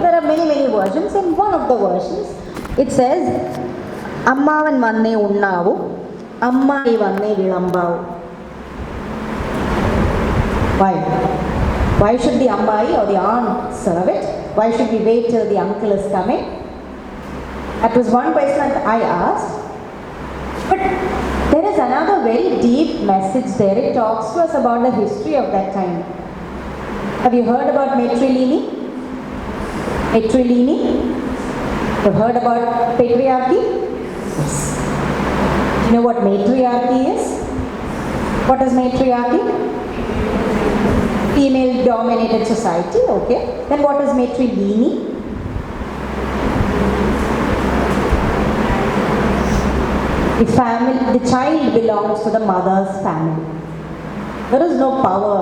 There are many versions. In one of the versions, it says, "Ammavan vanne unnavu, Ammai vanne vilambavu." Why? Why should the Ammai or the aunt serve it? Why should we wait till the uncle is coming? That was one question that I asked. But there is another very deep message there. It talks to us about the history of that time. Have you heard about Matriarchy? Matriarchy? You've heard about patriarchy? Yes. Do you know what matriarchy is? What is matriarchy? Female-dominated society, okay. Then what is matriarchy? The child belongs to the mother's family. There is no power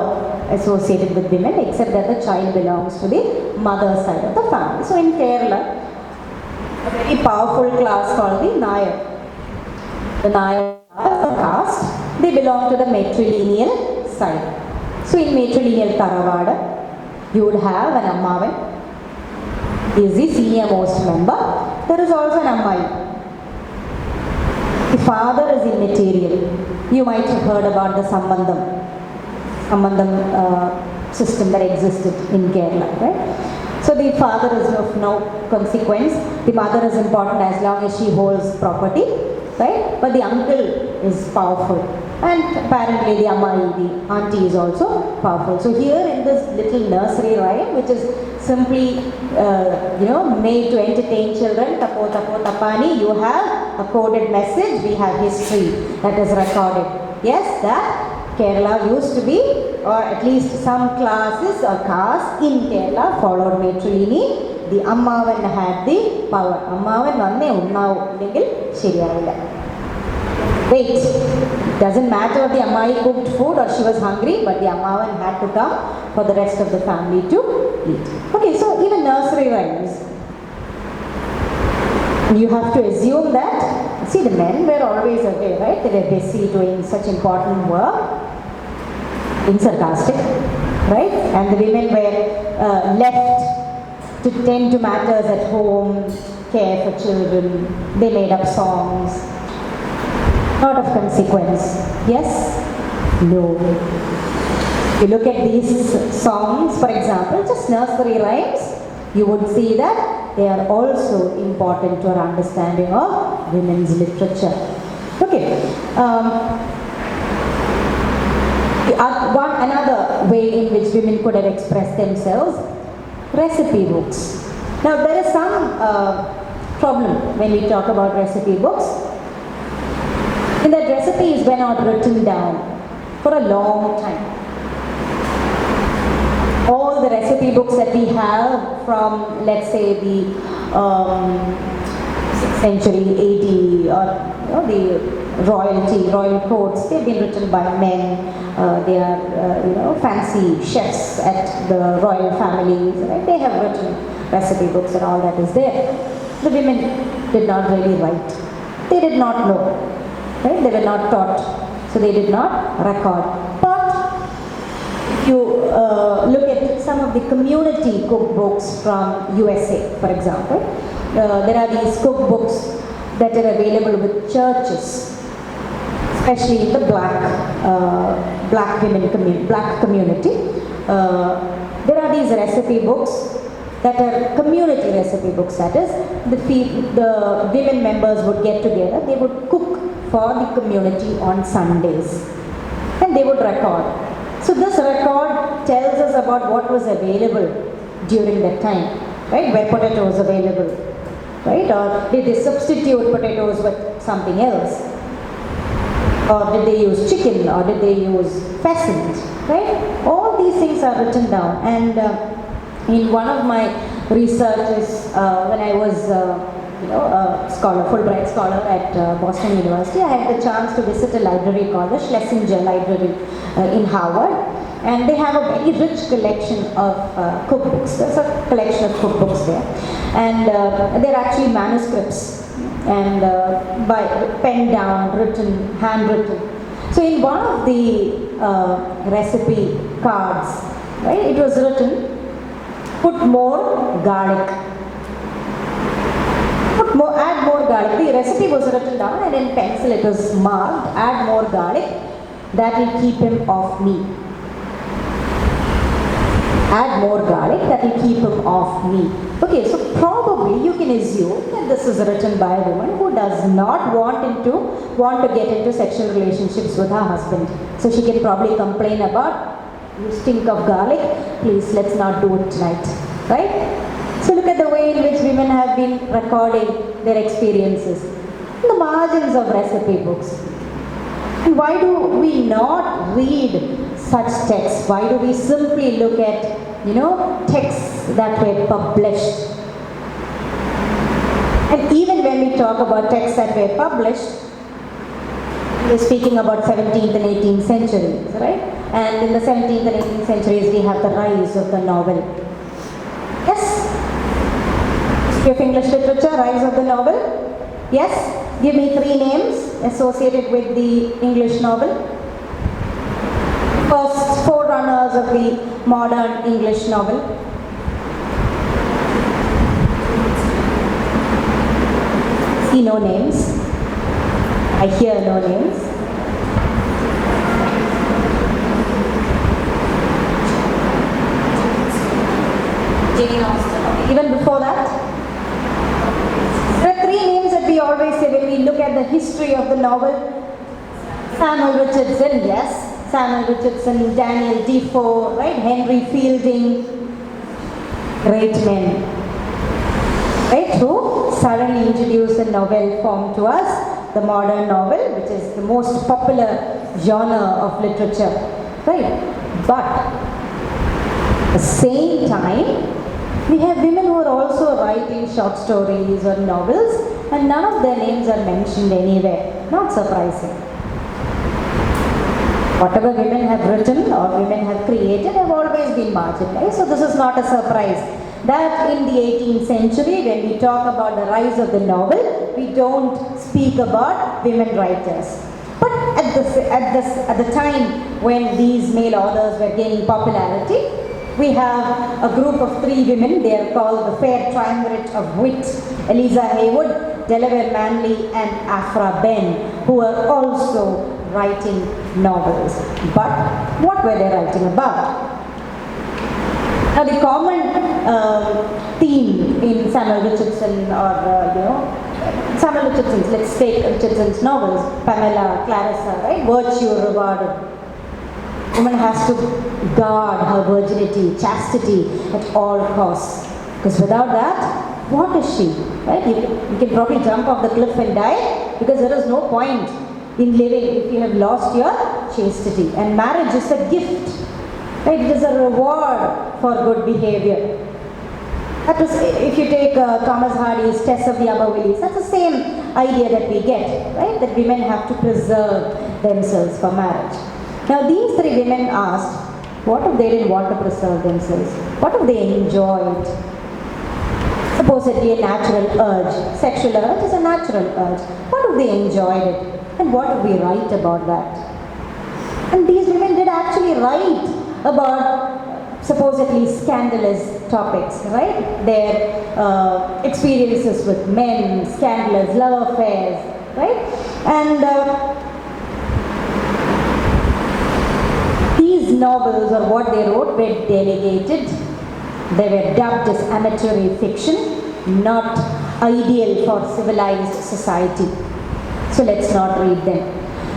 associated with women except that the child belongs to the mother's side of the family. So in Kerala, a very powerful class called the Nayar. The Nayar caste, they belong to the matrilineal side. So in matrilineal Taravada, you would have an Ammavan. He is the senior most member. There is also an Ammai. The father is immaterial. You might have heard about the Sambandham system that existed in Kerala, right? So the father is of no consequence. The mother is important as long as she holds property, right? But the uncle is powerful. And apparently the Ammai, the auntie, is also powerful. So here in this little nursery rhyme, which is simply, made to entertain children, tapo tapo tapani, you have a coded message. We have history that is recorded. Yes, that Kerala used to be, or at least some classes or castes in Kerala followed matrilineal. The Ammavan had the power. Ammavan vanne unnavu illengil sheriyavilla. Wait, doesn't matter if the Ammai cooked food or she was hungry, but the Ammavan had to come for the rest of the family to eat. Okay, so even nursery rhymes, you have to assume that, see, the men were always away, right? They were busy doing such important work, being sarcastic. right? And the women were left to tend to matters at home, care for children. They made up songs. Not of consequence. Yes? No. You look at these songs, for example, just nursery rhymes, you would see that they are also important to our understanding of women's literature. Okay. Another way in which women could have expressed themselves, recipe books. Now there is some problem when we talk about recipe books. In that recipes were not written down for a long time. All the recipe books that we have from, let's say, the 6th century AD, or the royal courts, they've been written by men. They are, fancy chefs at the royal families. Right? They have written recipe books and all that is there. The women did not really write. They did not know. Right? They were not taught, so they did not record. But if you look at some of the community cookbooks from USA, for example, there are these cookbooks that are available with churches, especially in the black community. There are these recipe books that are community recipe books. That is, the women members would get together. They would cook for the community on Sundays, and they would record. So this record tells us about what was available during that time, right? Were potatoes available, right? Or did they substitute potatoes with something else? Or did they use chicken, or did they use pheasant, right? All these things are written down. And in one of my researches, when I was a scholar, Fulbright scholar at Boston University, I had the chance to visit a library called the Schlesinger Library in Harvard, and they have a very rich collection of cookbooks. There's a collection of cookbooks there, and they're actually manuscripts, and by penned down, written, handwritten. So in one of the recipe cards, right, it was written, put more garlic. Add more garlic. The recipe was written down, and in pencil it was marked, add more garlic, that will keep him off me. Add more garlic, that will keep him off me. Okay, so probably you can assume that this is written by a woman who does not want to get into sexual relationships with her husband. So she can probably complain about, you stink of garlic, please let's not do it tonight, right? So look at the way in which women have been recording their experiences in the margins of recipe books. And why do we not read such texts? Why do we simply look at, texts that were published? And even when we talk about texts that were published, we're speaking about 17th and 18th centuries, right? And in the 17th and 18th centuries, we have the rise of the novel. Yes? History of English literature, rise of the novel? Yes? Give me 3 names associated with the English novel. First forerunners of the modern English novel. See no names. I hear no names. Jane Austen. Even before that? There are 3 names that we always say when we look at the history of the novel. Samuel Richardson, yes. Samuel Richardson, Daniel Defoe, right? Henry Fielding. Great men. Right? Who suddenly introduced the novel form to us, the modern novel, which is the most popular genre of literature. Right? But at the same time, we have women who are also writing short stories or novels, and none of their names are mentioned anywhere. Not surprising. Whatever women have written or women have created have always been marginalized. So this is not a surprise that in the 18th century, when we talk about the rise of the novel, we don't speak about women writers. But at the time when these male authors were gaining popularity, we have a group of 3 women. They are called the Fair Triumvirate of Wit: Eliza Haywood, Delaware Manley, and Aphra Behn, who are also writing novels. But what were they writing about? Now, the common theme in Samuel Richardson or Samuel Richardson's, let's take Richardson's novels, Pamela, Clarissa, right? Virtue rewarded. Woman has to guard her virginity, chastity at all costs. Because without that, what is she? Right? You can probably jump off the cliff and die, because there is no point in living if you have lost your chastity. And marriage is a gift. Right? It is a reward for good behavior. That was, if you take Thomas Hardy's Tess of the Abervillies, that's the same idea that we get, right? That women have to preserve themselves for marriage. Now, these 3 women asked, what if they didn't want to preserve themselves? What if they enjoyed supposedly a natural urge? Sexual urge is a natural urge. What if they enjoyed it? And what if we write about that? And these women did actually write about supposedly scandalous topics, right? Their experiences with men, scandalous love affairs, right? And these novels, or what they wrote, were delegated. They were dubbed as amateur fiction, not ideal for civilized society. So let's not read them.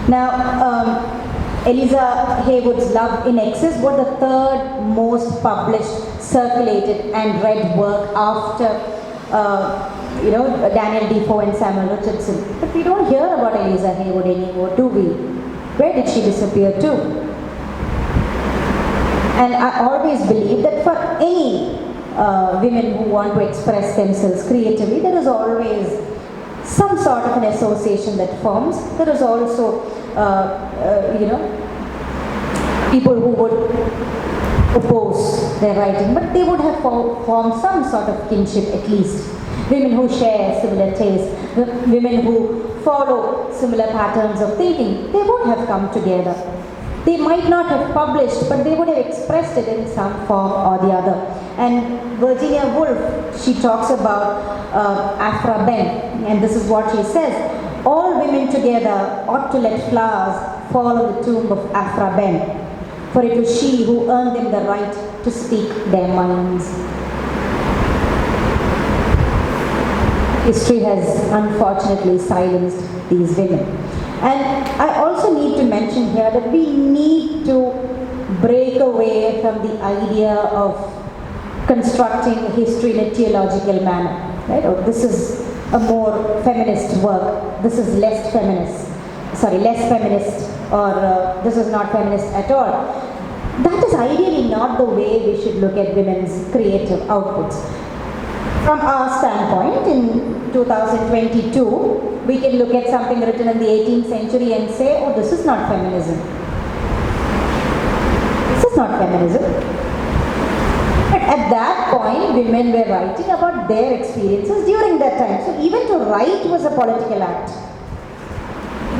Now, Eliza Haywood's Love in Excess was the 3rd most published, circulated and read work after Daniel Defoe and Samuel Richardson. But we don't hear about Eliza Haywood anymore, do we? Where did she disappear to? And I always believe that for any women who want to express themselves creatively, there is always some sort of an association that forms. There is also, people who would oppose their writing, but they would have formed some sort of kinship at least. Women who share similar tastes, women who follow similar patterns of thinking, they would have come together. They might not have published, but they would have expressed it in some form or the other. And Virginia Woolf, she talks about Aphra Behn, and this is what she says: all women together ought to let flowers fall on the tomb of Aphra Behn, for it was she who earned them the right to speak their minds. History has unfortunately silenced these women. And I also need to mention here that we need to break away from the idea of constructing history in a theological manner. Right? Oh, this is a more feminist work. This is less feminist. Or this is not feminist at all. That is ideally not the way we should look at women's creative outputs. From our standpoint, in 2022, we can look at something written in the 18th century and say, oh, this is not feminism. This is not feminism. But at that point, women were writing about their experiences during that time. So even to write was a political act.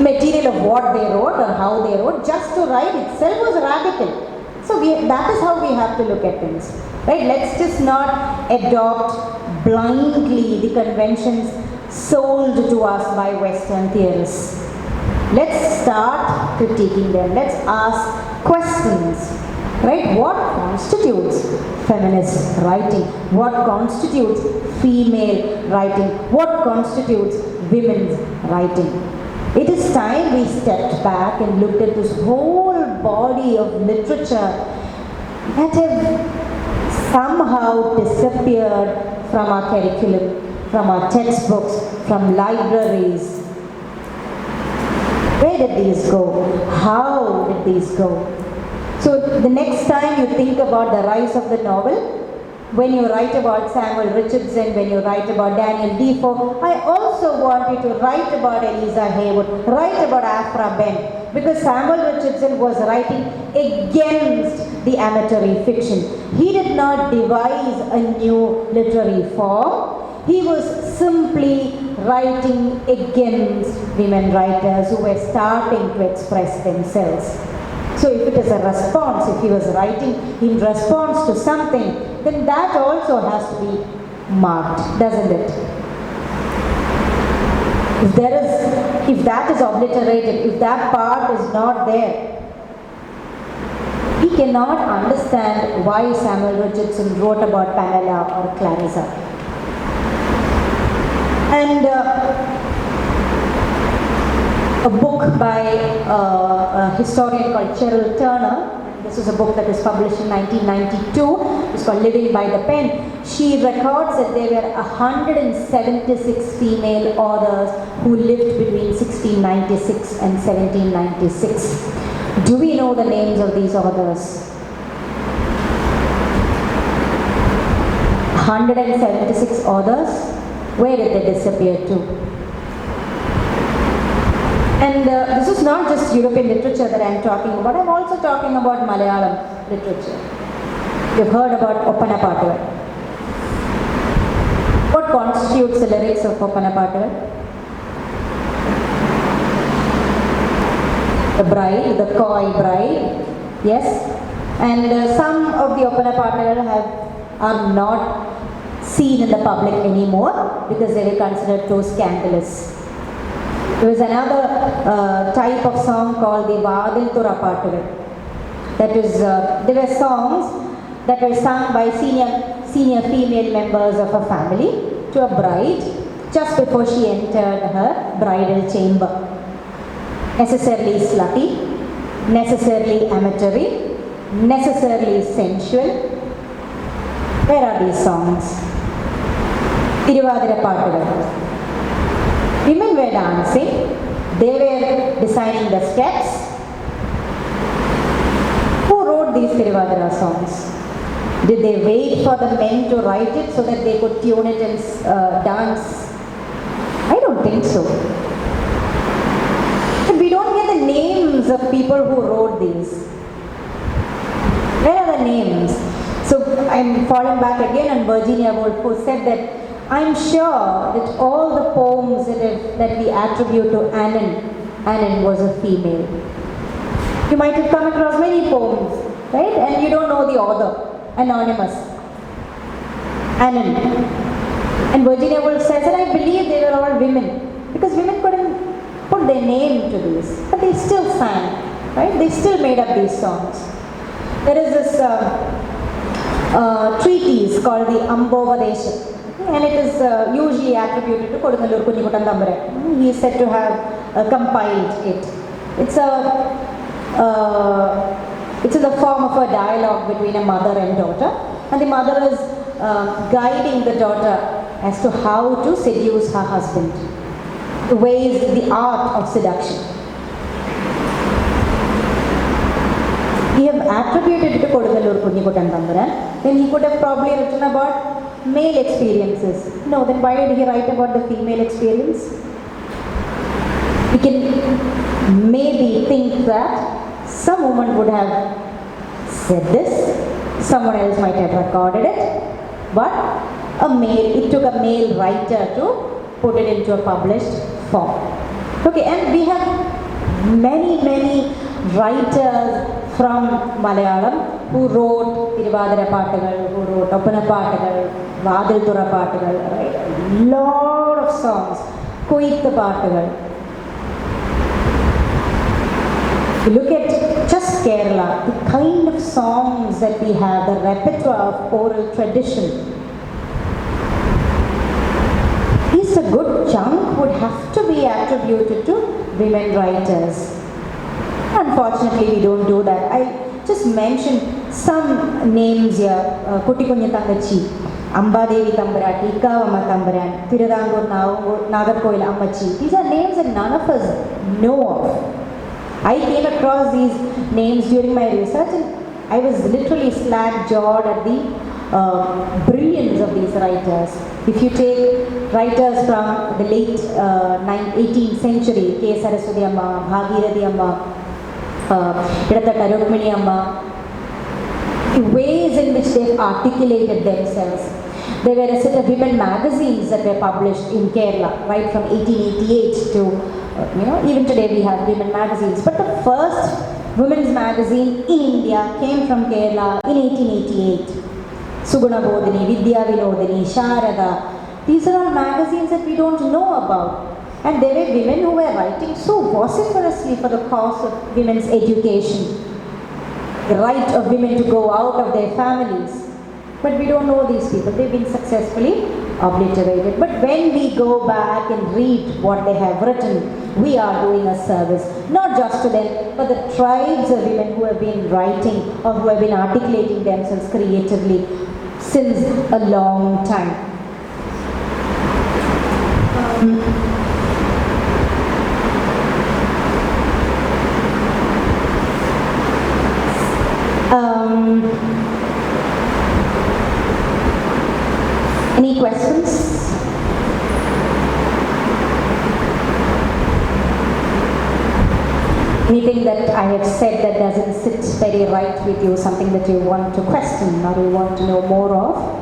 Material of what they wrote or how they wrote, just to write itself was radical. So that is how we have to look at things. Right? Let's just not adopt blindly the conventions sold to us by Western theorists. Let's start critiquing them. Let's ask questions. Right? What constitutes feminist writing? What constitutes female writing? What constitutes women's writing? It is time we stepped back and looked at this whole body of literature that have somehow disappeared from our curriculum, from our textbooks, from libraries. Where did these go? How did these go? So the next time you think about the rise of the novel, when you write about Samuel Richardson, when you write about Daniel Defoe, I also want you to write about Eliza Haywood, write about Aphra Behn, because Samuel Richardson was writing against the amateur fiction. He did not devise a new literary form. He was simply writing against women writers who were starting to express themselves. So if it is a response, if he was writing in response to something, then that also has to be marked, doesn't it? If that is obliterated, if that part is not there, we cannot understand why Samuel Richardson wrote about Pamela or Clarissa. And a book by a historian called Cheryl Turner, this is a book that was published in 1992, it's called Living by the Pen. She records that there were 176 female authors who lived between 1696 and 1796. Do we know the names of these authors? 176 authors. Where did they disappear to? And this is not just European literature that I am talking about. I am also talking about Malayalam literature. You have heard about Oppanapattu. What constitutes the lyrics of Oppanapattu? The bride, the coy bride, yes. And some of the Oppanapattu are not seen in the public anymore because they were considered too scandalous. There was another type of song called the Vadil Thurapattu. That is, there were songs that were sung by senior female members of a family to a bride just before she entered her bridal chamber. Necessarily slutty, necessarily amatory, necessarily sensual. Where are these songs? Tiruvadira Pattugal. Women were dancing, they were designing the steps. Who wrote these Tiruvadira songs? Did they wait for the men to write it so that they could tune it and dance? I don't think so. But we don't get the names of people who wrote these. Where are the names? So I'm falling back again on Virginia Woolf, who said that I'm sure that all the poems that we attribute to Annan was a female. You might have come across many poems, right? And you don't know the author, anonymous. Annan. And Virginia Woolf says that I believe they were all women because women couldn't put their name to these, but they still sang, right? They still made up these songs. There is this treatise called the Ambovadesha, and it is usually attributed to Kodungalur Kunnikutan Thamburan. He is said to have compiled it. It's in the form of a dialogue between a mother and daughter, and the mother is guiding the daughter as to how to seduce her husband, the ways, the art of seduction. He have attributed it to Kodungalur Kunnikutan Thamburan, then he could have probably written about male experiences. No, then why did he write about the female experience? We can maybe think that some woman would have said this, someone else might have recorded it, but it took a male writer to put it into a published form. Okay, and we have many writers from Malayalam who wrote Tiruvadira Pattugal, who wrote Oppanapattugal, Vadil Thurapattugal, right? Lot of songs, Koyithu Pattugal. You look at just Kerala, the kind of songs that we have, the repertoire of oral tradition. At least a good chunk would have to be attributed to women writers. Unfortunately, we don't do that. I just mentioned some names here. Kutti Kunja Thangachi, Ambadevi Pavaratty, Kavama Thamburan, Thiruvidankor Nagarkoil Ammachi. These are names that none of us know of. I came across these names during my research and I was literally slack-jawed at the brilliance of these writers. If you take writers from the late 18th century, K. Saraswati Amma, Bhagirathi Amma, Rukmini Amma, the ways in which they've articulated themselves. There were a set of women magazines that were published in Kerala, right from 1888 to, even today we have women magazines. But the first women's magazine in India came from Kerala in 1888. Suguna Bodhini, Vidya Vinodini, Sharada. These are all magazines that we don't know about. And there were women who were writing so vociferously for the cause of women's education, the right of women to go out of their families. But we don't know these people. They've been successfully obliterated. But when we go back and read what they have written, we are doing a service, not just to them, but the tribes of women who have been writing or who have been articulating themselves creatively since a long time. Any questions? Anything that I have said that doesn't sit very right with you, something that you want to question or you want to know more of?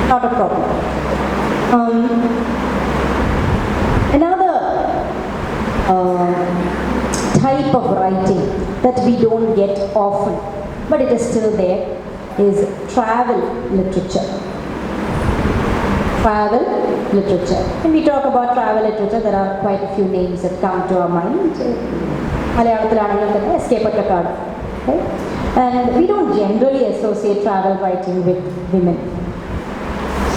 Not a problem. Another type of writing that we don't get often, but it is still there, is travel literature. Travel literature. When we talk about travel literature, there are quite a few names that come to our mind. Escape at the card. And we don't generally associate travel writing with women.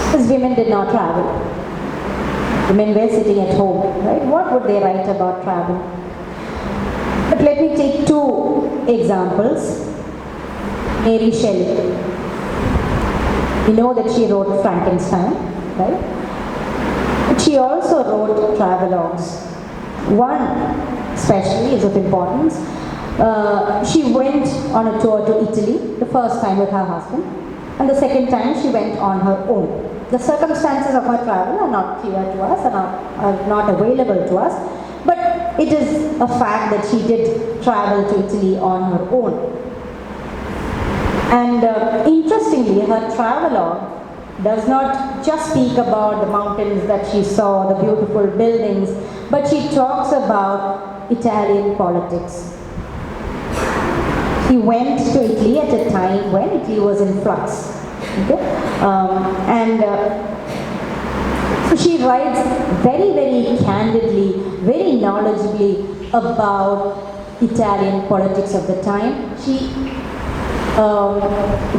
Because women did not travel. Women were sitting at home, right? What would they write about travel? But let me take two examples. Mary Shelley. We know that she wrote Frankenstein, right? But she also wrote travelogues. One especially is of importance. She went on a tour to Italy, the first time with her husband, and the second time she went on her own. The circumstances of her travel are not clear to us and are not available to us, but it is a fact that she did travel to Italy on her own. And interestingly, her travelogue does not just speak about the mountains that she saw, the beautiful buildings, but she talks about Italian politics. She went to Italy at a time when Italy was in flux. Okay? So she writes very, very candidly, very knowledgeably about Italian politics of the time. She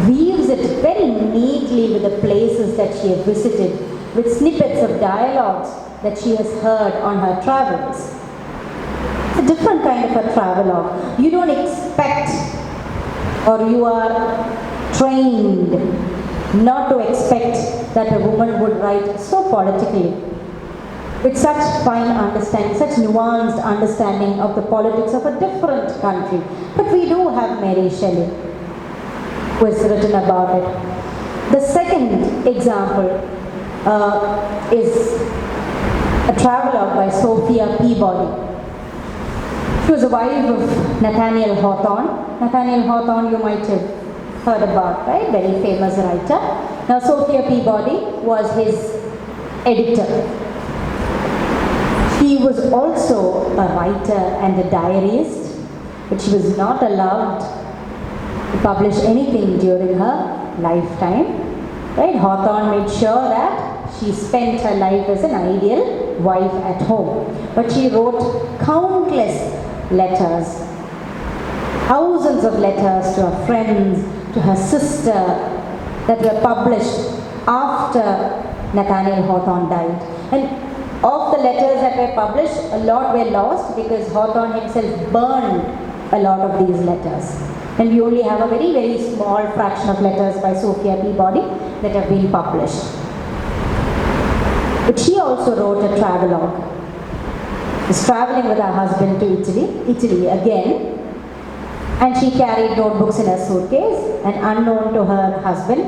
weaves it very neatly with the places that she has visited, with snippets of dialogues that she has heard on her travels. It's a different kind of a travelogue. You don't expect, or you are trained not to expect that a woman would write so politically, with such fine understanding, such nuanced understanding of the politics of a different country. But we do have Mary Shelley, who has written about it. The second example is a travelogue by Sophia Peabody. She was the wife of Nathaniel Hawthorne. Nathaniel Hawthorne you might have heard about, right? Very famous writer. Now Sophia Peabody was his editor. She was also a writer and a diarist, but she was not allowed to publish anything during her lifetime. Right? Hawthorne made sure that she spent her life as an ideal wife at home. But she wrote countless letters, thousands of letters to her friends, to her sister, that were published after Nathaniel Hawthorne died. And of the letters that were published, a lot were lost because Hawthorne himself burned a lot of these letters. And we only have a very, very small fraction of letters by Sophia Peabody that have been published. But she also wrote a travelogue. She was traveling with her husband to Italy again. And she carried notebooks in her suitcase, and unknown to her husband,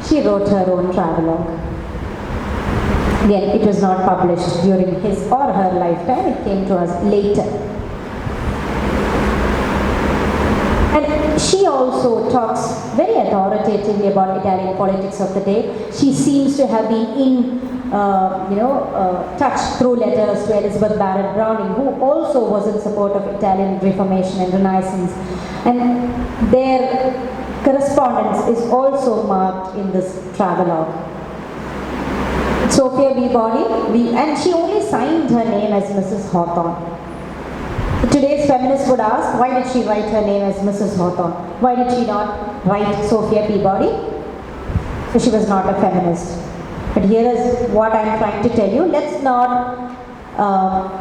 she wrote her own travelogue. Again, it was not published during his or her lifetime, it came to us later. And she also talks very authoritatively about Italian politics of the day. She seems to have been in touch through letters to Elizabeth Barrett Browning, who also was in support of Italian Reformation and Renaissance. And their correspondence is also marked in this travelogue. Sophia Peabody, and she only signed her name as Mrs. Hawthorne. Today's feminists would ask, why did she write her name as Mrs. Hawthorne? Why did she not write Sophia Peabody? So she was not a feminist. But here is what I am trying to tell you. Let's not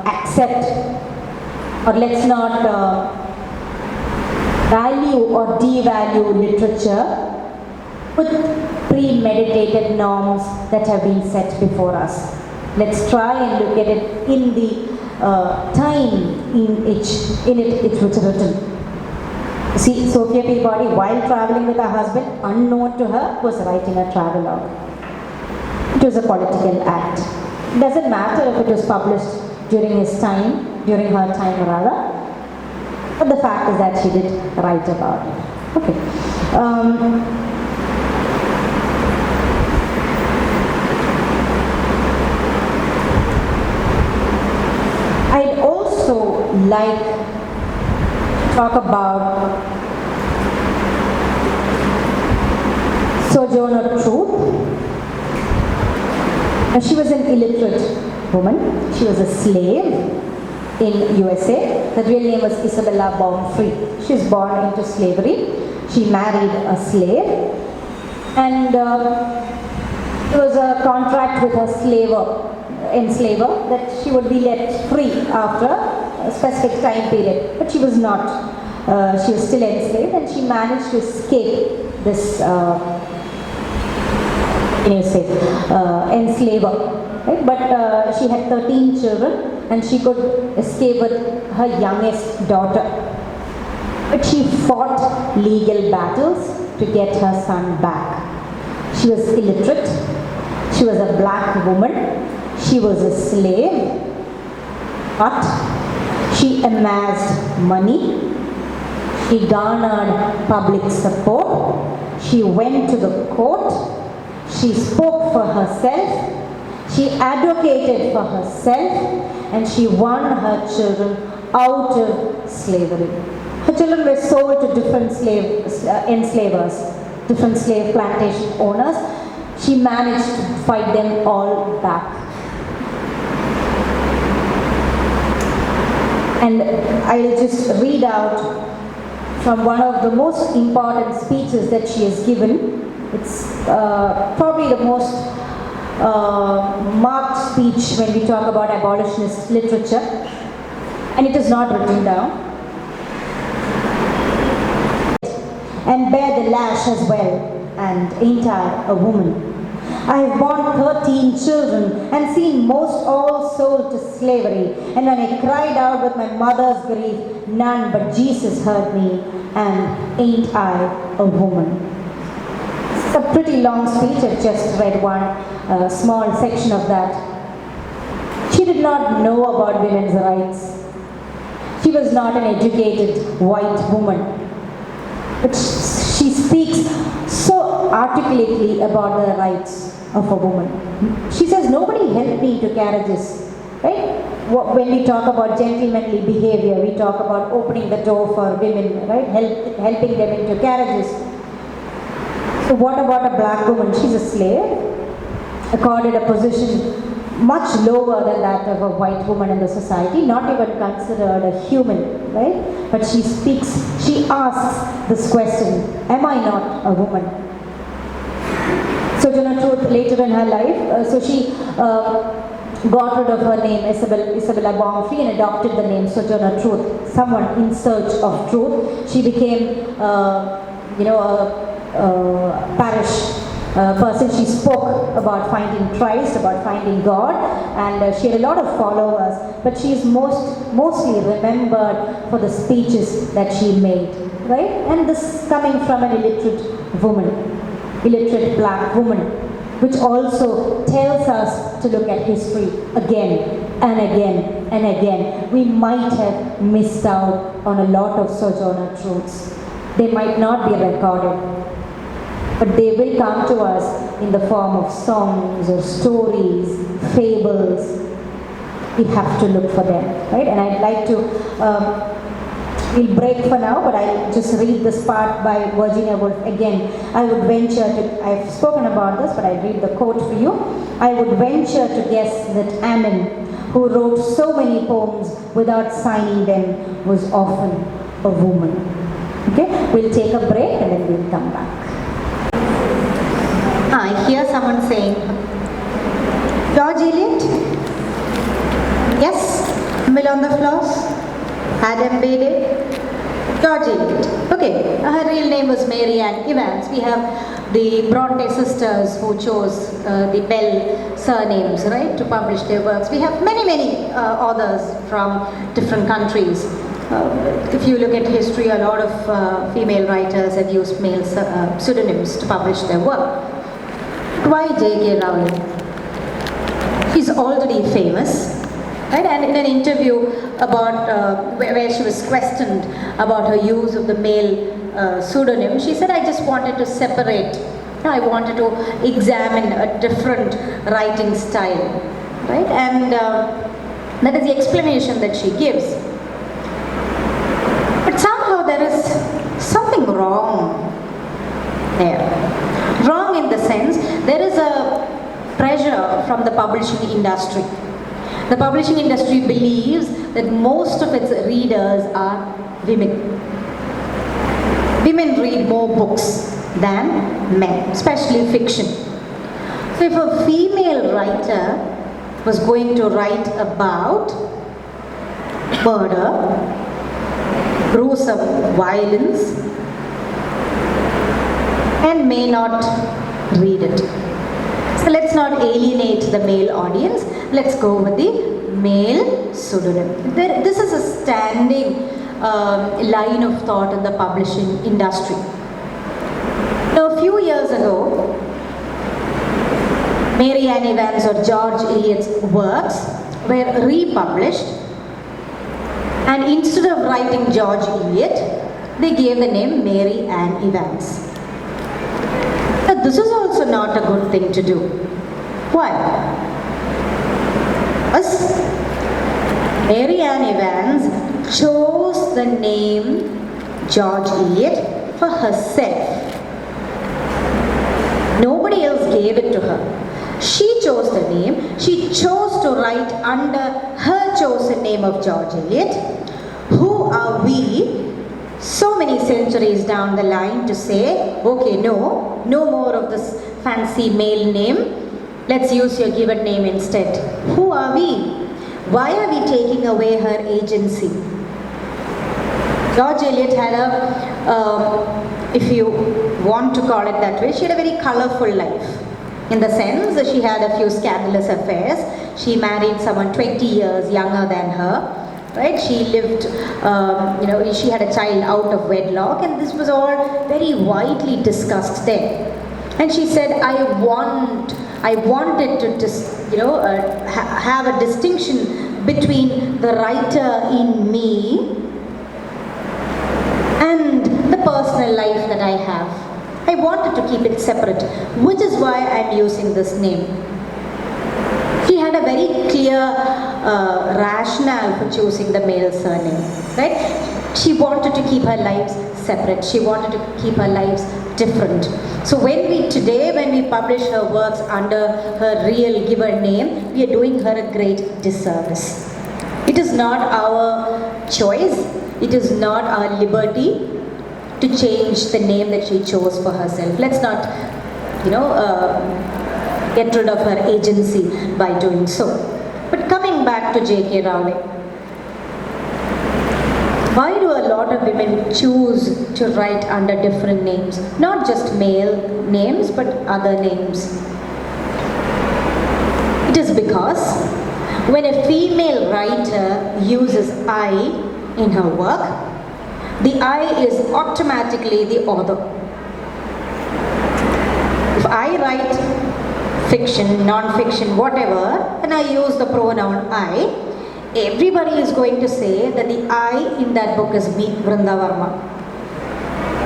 accept, or let's not value or devalue literature with premeditated norms that have been set before us. Let's try and look at it in the time in it was written. See, Sophia Peabody, while traveling with her husband, unknown to her, was writing a travelogue. It was a political act. It doesn't matter if it was published during his time, during her time rather, but the fact is that she did write about it. Okay. I'd also like to talk about Sojourner Truth. She was an illiterate woman. She was a slave in USA. The real name was Isabella Baumfree. She was born into slavery. She married a slave, and there was a contract with her enslaver that she would be let free after a specific time period. But she was not. She was still enslaved, and she managed to escape this enslaver. Right? But she had 13 children, and she could escape with her youngest daughter. But she fought legal battles to get her son back. She was illiterate. She was a black woman. She was a slave. But she amassed money. She garnered public support. She went to the court. She spoke for herself. She advocated for herself, and she won her children out of slavery. Her children were sold to different enslavers, different slave plantation owners. She managed to fight them all back. And I'll just read out from one of the most important speeches that she has given. It's probably the most marked speech when we talk about abolitionist literature, and it is not written down. And bear the lash as well, and ain't I a woman? I have borne 13 children and seen most all sold to slavery, and when I cried out with my mother's grief, none but Jesus heard me, and ain't I a woman? It's a pretty long speech. I've just read one small section of that. She did not know about women's rights. She was not an educated white woman. But she speaks so articulately about the rights of a woman. She says, nobody helped me to carriages. Right? When we talk about gentlemanly behavior, we talk about opening the door for women, right? Helping them into carriages. So what about a black woman? She's a slave, accorded a position much lower than that of a white woman in the society, not even considered a human, right? But she speaks, she asks this question, am I not a woman? Sojourner Truth, later in her life, so she got rid of her name Isabella Baumfree and adopted the name Sojourner Truth, someone in search of truth. She became, a parish person. She spoke about finding Christ, about finding God, and she had a lot of followers, but she is mostly remembered for the speeches that she made, right? And this coming from an illiterate woman, illiterate black woman, which also tells us to look at history again and again and again. We might have missed out on a lot of Sojourner Truths. They might not be recorded, but they will come to us in the form of songs or stories, fables. We have to look for them, right? And I'd like to, we'll break for now, but I'll just read this part by Virginia Woolf again. I would venture to, I've spoken about this, but I'll read the quote for you. I would venture to guess that Ammon, who wrote so many poems without signing them, was often a woman. Okay, we'll take a break and then we'll come back. I hear someone saying, George Eliot? Yes, Mill on the Floss, Adam Bede, George Eliot. Okay, her real name was Mary Ann Evans. We have the Bronte sisters who chose the Bell surnames, right, to publish their works. We have many authors from different countries. If you look at history, a lot of female writers have used male pseudonyms to publish their work. Why J.K. Rowling? She's already famous, right? And in an interview about where she was questioned about her use of the male pseudonym, she said, I just wanted to separate. I wanted to examine a different writing style, right? And that is the explanation that she gives. But somehow there is something wrong there. Wrong in the sense, there is a pressure from the publishing industry. The publishing industry believes that most of its readers are women. Women read more books than men, especially fiction. So if a female writer was going to write about murder, gruesome violence, and may not read it. So let's not alienate the male audience. Let's go with the male pseudonym. This is a standing line of thought in the publishing industry. Now, a few years ago, Mary Ann Evans or George Eliot's works were republished, and instead of writing George Eliot, they gave the name Mary Ann Evans. But this is also not a good thing to do. Why? Because Mary Ann Evans chose the name George Eliot for herself. Nobody else gave it to her. She chose the name. She chose to write under her chosen name of George Eliot. Who are we, so many centuries down the line, to say, okay, no more of this fancy male name, let's use your given name instead. Who are we? Why are we taking away her agency? George Eliot had a, if you want to call it that way, she had a very colorful life. In the sense that she had a few scandalous affairs. She married someone 20 years younger than her. Right? She lived, she had a child out of wedlock, and this was all very widely discussed then. And she said, I wanted to have a distinction between the writer in me and the personal life that I have. I wanted to keep it separate, which is why I'm using this name. She had a very clear rationale for choosing the male surname, right? She wanted to keep her lives separate. She wanted to keep her lives different. So when we publish her works under her real given name, we are doing her a great disservice. It is not our choice. It is not our liberty to change the name that she chose for herself. Let's not, get rid of her agency by doing so. But coming back to J.K. Rowling, why do a lot lot of women choose to write under different names, not just male names but other names? It is because when a female writer uses I in her work, the I is automatically the author. If I write fiction, non-fiction, whatever, and I use the pronoun I, everybody is going to say that the I in that book is me, Vrinda Varma.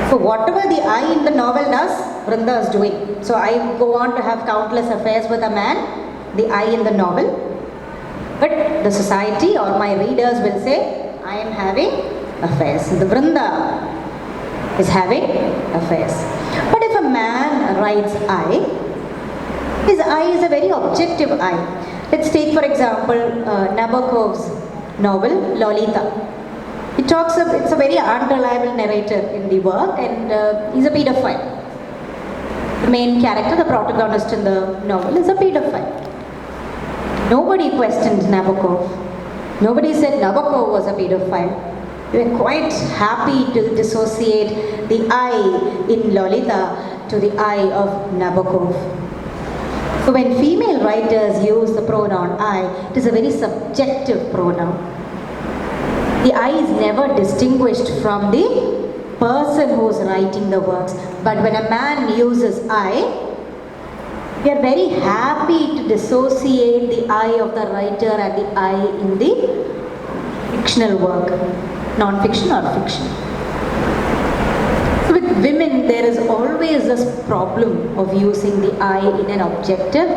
So whatever the I in the novel does, Vrinda is doing. So I go on to have countless affairs with a man, the I in the novel. But the society or my readers will say, I am having affairs. The Vrinda is having affairs. But if a man writes I, his I is a very objective I. Let's take for example Nabokov's novel Lolita. It's a very unreliable narrator in the work, and he's a pedophile. The main character, the protagonist in the novel, is a pedophile. Nobody questioned Nabokov. Nobody said Nabokov was a pedophile. We were quite happy to dissociate the I in Lolita to the I of Nabokov. So when female writers use the pronoun I, it is a very subjective pronoun. The I is never distinguished from the person who is writing the works. But when a man uses I, we are very happy to dissociate the I of the writer and the I in the fictional work, non-fiction or fiction. So with women, there is always this problem of using the I in an objective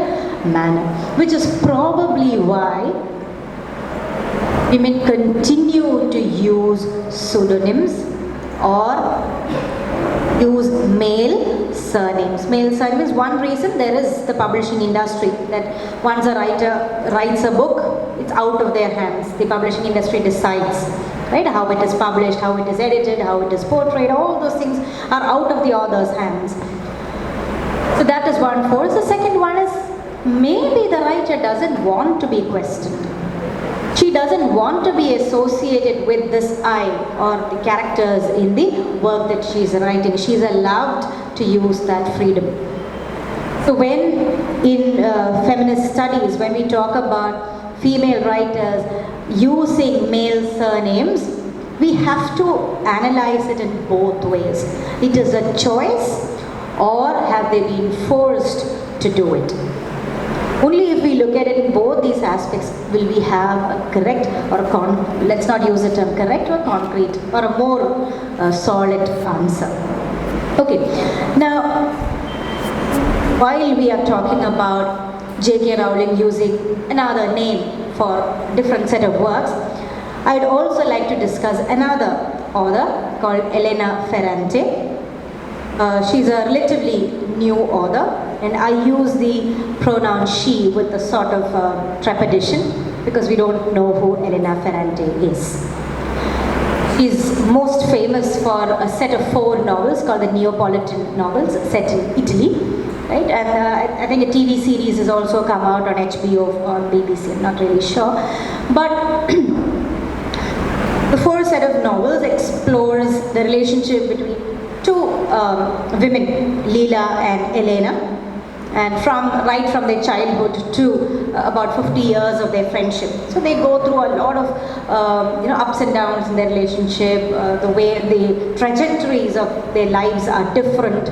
manner, which is probably why women continue to use pseudonyms or use male surnames. Male surnames, one reason, there is the publishing industry, that once a writer writes a book, it's out of their hands. The publishing industry decides, right, how it is published, how it is edited, how it is portrayed. All those things are out of the author's hands. So that is one force. The second one is maybe the writer doesn't want to be questioned. She doesn't want to be associated with this I or the characters in the work that she's writing. She's allowed to use that freedom. So when in feminist studies, when we talk about female writers using male surnames, we have to analyze it in both ways. It is a choice, or have they been forced to do it? Only if we look at it in both these aspects will we have a correct or let's not use the term correct or concrete, or a more solid answer. Okay, now while we are talking about J.K. Rowling using another name for different set of works, I'd also like to discuss another author called Elena Ferrante. She's a relatively new author, and I use the pronoun she with a sort of trepidation because we don't know who Elena Ferrante is. She's most famous for a set of 4 novels called the Neapolitan novels set in Italy, right? And I think a TV series has also come out on HBO or BBC, I'm not really sure. But the 4 set of novels explores the relationship between 2 women, Leela and Elena, and right from their childhood to about 50 years of their friendship. So they go through a lot of ups and downs in their relationship, the way the trajectories of their lives are different.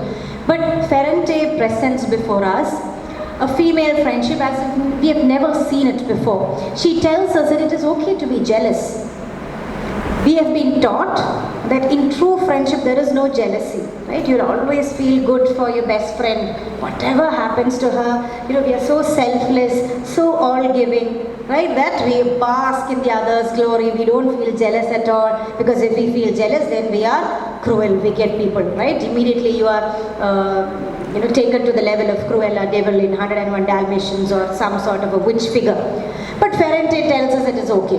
But Ferrante presents before us a female friendship as if we have never seen it before. She tells us that it is okay to be jealous. We have been taught that in true friendship there is no jealousy, right? You'll always feel good for your best friend. Whatever happens to her, we are so selfless, so all-giving, right? That we bask in the other's glory. We don't feel jealous at all, because if we feel jealous, then we are cruel, wicked people, right? Immediately you are taken to the level of Cruella devil in 101 Dalmatians or some sort of a witch figure. But Ferrante tells us it is okay,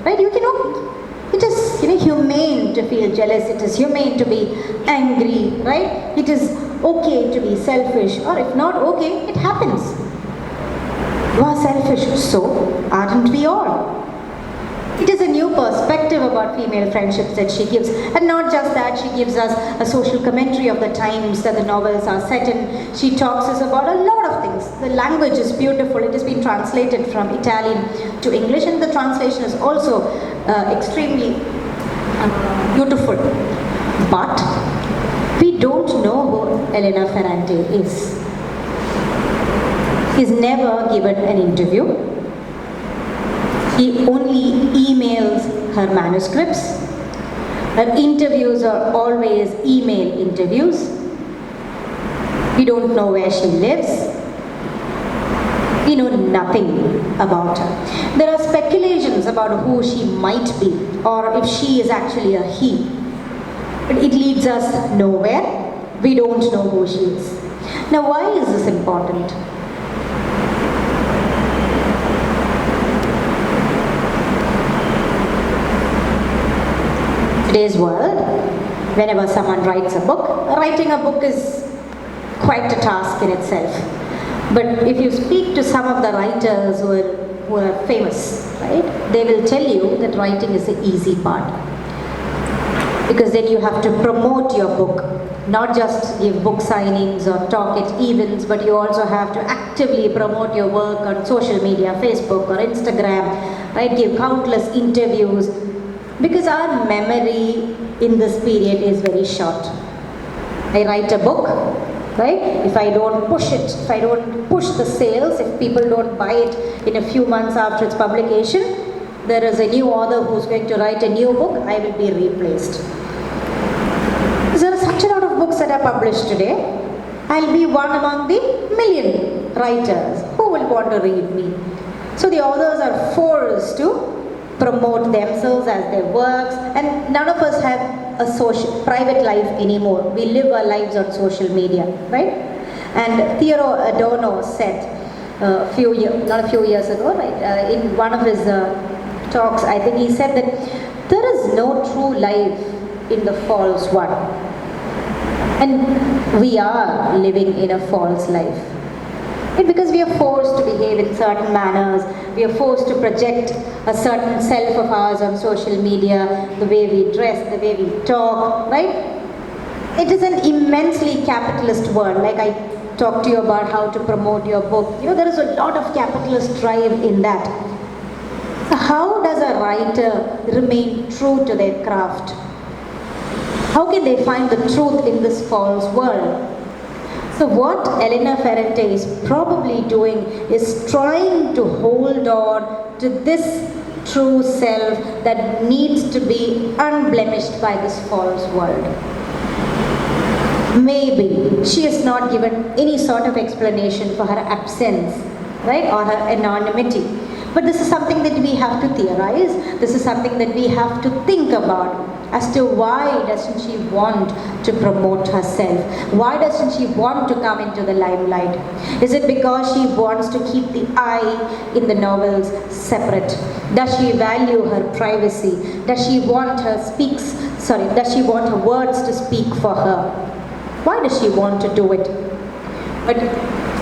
right? It is humane to feel jealous, it is humane to be angry, right? It is okay to be selfish, or if not okay, it happens. You are selfish, so aren't we all? It is a new perspective about female friendships that she gives. And not just that, she gives us a social commentary of the times that the novels are set in. She talks us about a lot of things. The language is beautiful. It has been translated from Italian to English, and the translation is also extremely beautiful. But we don't know who Elena Ferrante is. He's never given an interview. He only emails her manuscripts. Her interviews are always email interviews. We don't know where she lives. We know nothing about her. There are speculations about who she might be, or if she is actually a he. But it leads us nowhere. We don't know who she is. Now, why is this important? Today's world, whenever someone writes a book, writing a book is quite a task in itself. But if you speak to some of the writers who are famous, right, they will tell you that writing is the easy part. Because then you have to promote your book, not just give book signings or talk at events, but you also have to actively promote your work on social media, Facebook or Instagram, right, give countless interviews. Because our memory in this period is very short. I write a book, right? If I don't push it, if I don't push the sales, if people don't buy it in a few months after its publication, there is a new author who's going to write a new book, I will be replaced. There are such a lot of books that are published today. I'll be one among the million writers. Who will want to read me? So the authors are forced to promote themselves as their works, and none of us have a private life anymore. We live our lives on social media, right? And Theodore Adorno said not a few years ago, right, in one of his talks, I think he said that there is no true life in the false one. And we are living in a false life. Because we are forced to behave in certain manners, we are forced to project a certain self of ours on social media, the way we dress, the way we talk, right? It is an immensely capitalist world. Like I talked to you about how to promote your book. There is a lot of capitalist drive in that. So how does a writer remain true to their craft? How can they find the truth in this false world? So what Elena Ferrante is probably doing is trying to hold on to this true self that needs to be unblemished by this false world. Maybe she has not given any sort of explanation for her absence, right, or her anonymity. But this is something that we have to theorize. This is something that we have to think about as to why doesn't she want to promote herself? Why doesn't she want to come into the limelight? Is it because she wants to keep the I in the novels separate? Does she value her privacy? Does she want her words to speak for her? Why does she want to do it? But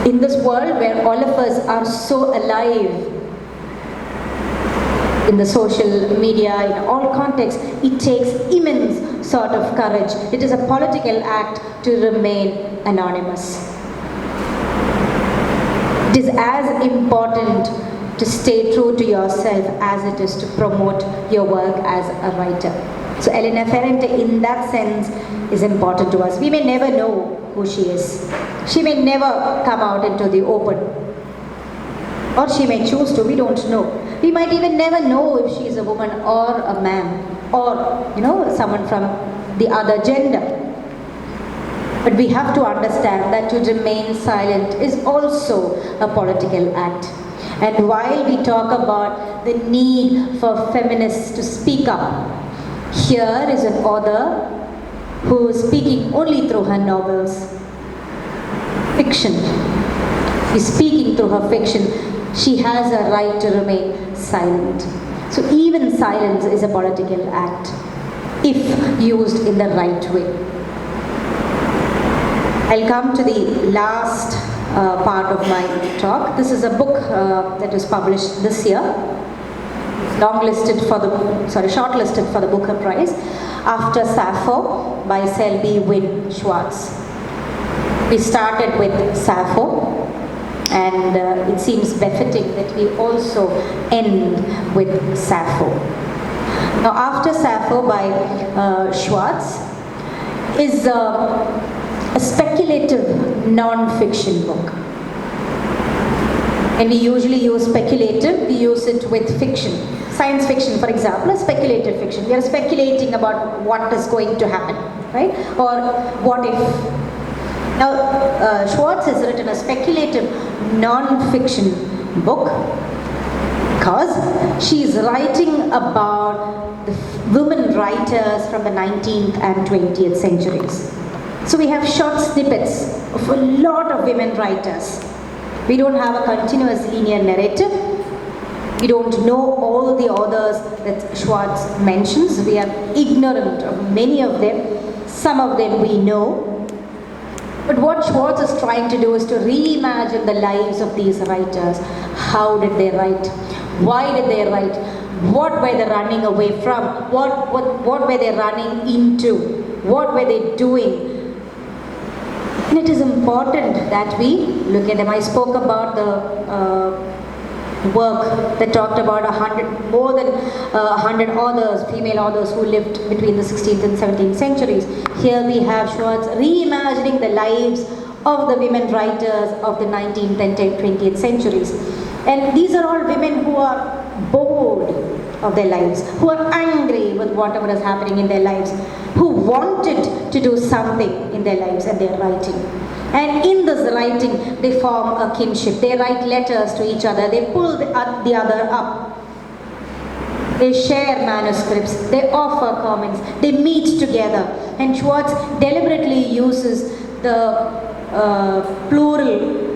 in this world where all of us are so alive, in the social media, in all contexts, it takes immense sort of courage. It is a political act to remain anonymous. It is as important to stay true to yourself as it is to promote your work as a writer. So Elena Ferrante, in that sense, is important to us. We may never know who she is. She may never come out into the open. Or she may choose to, we don't know. We might even never know if she is a woman or a man, or someone from the other gender. But we have to understand that to remain silent is also a political act. And while we talk about the need for feminists to speak up, here is an author who is speaking only through her novels. Fiction. She's speaking through her fiction. She has a right to remain silent. So even silence is a political act, if used in the right way. I'll come to the last part of my talk. This is a book that was published this year. It's shortlisted for the Booker Prize, After Sappho by Selby Wynne Schwartz. We started with Sappho, and it seems befitting that we also end with Sappho. Now, After Sappho by Schwartz is a speculative non-fiction book. And we usually use speculative, we use it with fiction. Science fiction, for example, is speculative fiction. We are speculating about what is going to happen, right? Or what if. Now, Schwartz has written a speculative non-fiction book because she is writing about the women writers from the 19th and 20th centuries. So we have short snippets of a lot of women writers. We don't have a continuous linear narrative. We don't know all the authors that Schwartz mentions. We are ignorant of many of them. Some of them we know. But what Schwartz is trying to do is to reimagine the lives of these writers. How did they write? Why did they write? What were they running away from? What were they running into? What were they doing? And it is important that we look at them. I spoke about the work that talked about more than 100 authors, female authors who lived between the 16th and 17th centuries. Here we have Schwartz reimagining the lives of the women writers of the 19th and 20th centuries. And these are all women who are bored of their lives, who are angry with whatever is happening in their lives, who wanted to do something in their lives, and they're writing. And in this writing, they form a kinship. They write letters to each other. They pull the other up. They share manuscripts. They offer comments. They meet together. And Schwartz deliberately uses the plural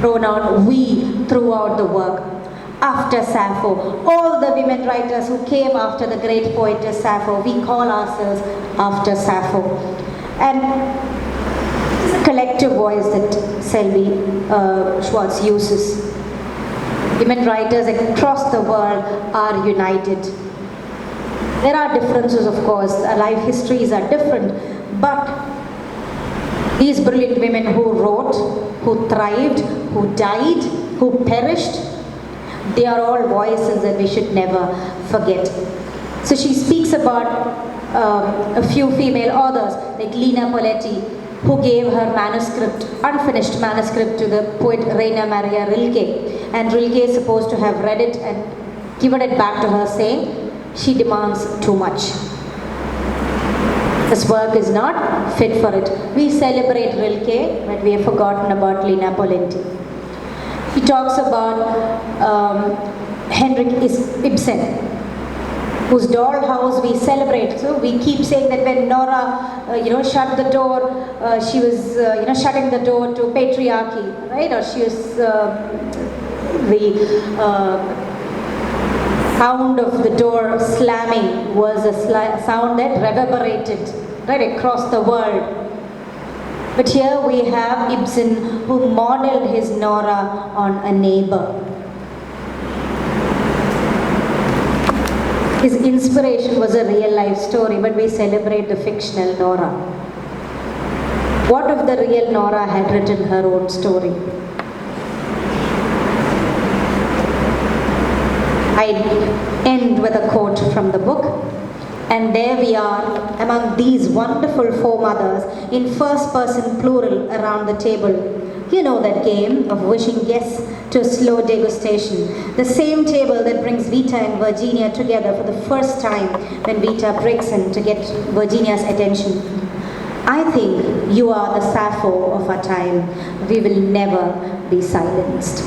pronoun we throughout the work. After Sappho, all the women writers who came after the great poetess Sappho, we call ourselves After Sappho. And collective voice that Selby Schwartz uses. Women writers across the world are united. There are differences, of course. Our life histories are different, but these brilliant women who wrote, who thrived, who died, who perished, they are all voices that we should never forget. So she speaks about a few female authors like Lina Poletti, who gave her manuscript, unfinished manuscript, to the poet Rainer Maria Rilke. And Rilke is supposed to have read it and given it back to her, saying, she demands too much. This work is not fit for it. We celebrate Rilke, but we have forgotten about Lina Poletti. He talks about Henrik Ibsen, whose dollhouse we celebrate. So we keep saying that when Nora, shut the door, she was, shutting the door to patriarchy, right? Or she was the sound of the door slamming was a sound that reverberated right across the world. But here we have Ibsen, who modeled his Nora on a neighbor. His inspiration was a real life story, but we celebrate the fictional Nora. What if the real Nora had written her own story? I end with a quote from the book. And there we are among these wonderful foremothers in first person plural around the table. You know that game of wishing guests to a slow degustation. The same table that brings Vita and Virginia together for the first time when Vita breaks in to get Virginia's attention. I think you are the Sappho of our time. We will never be silenced.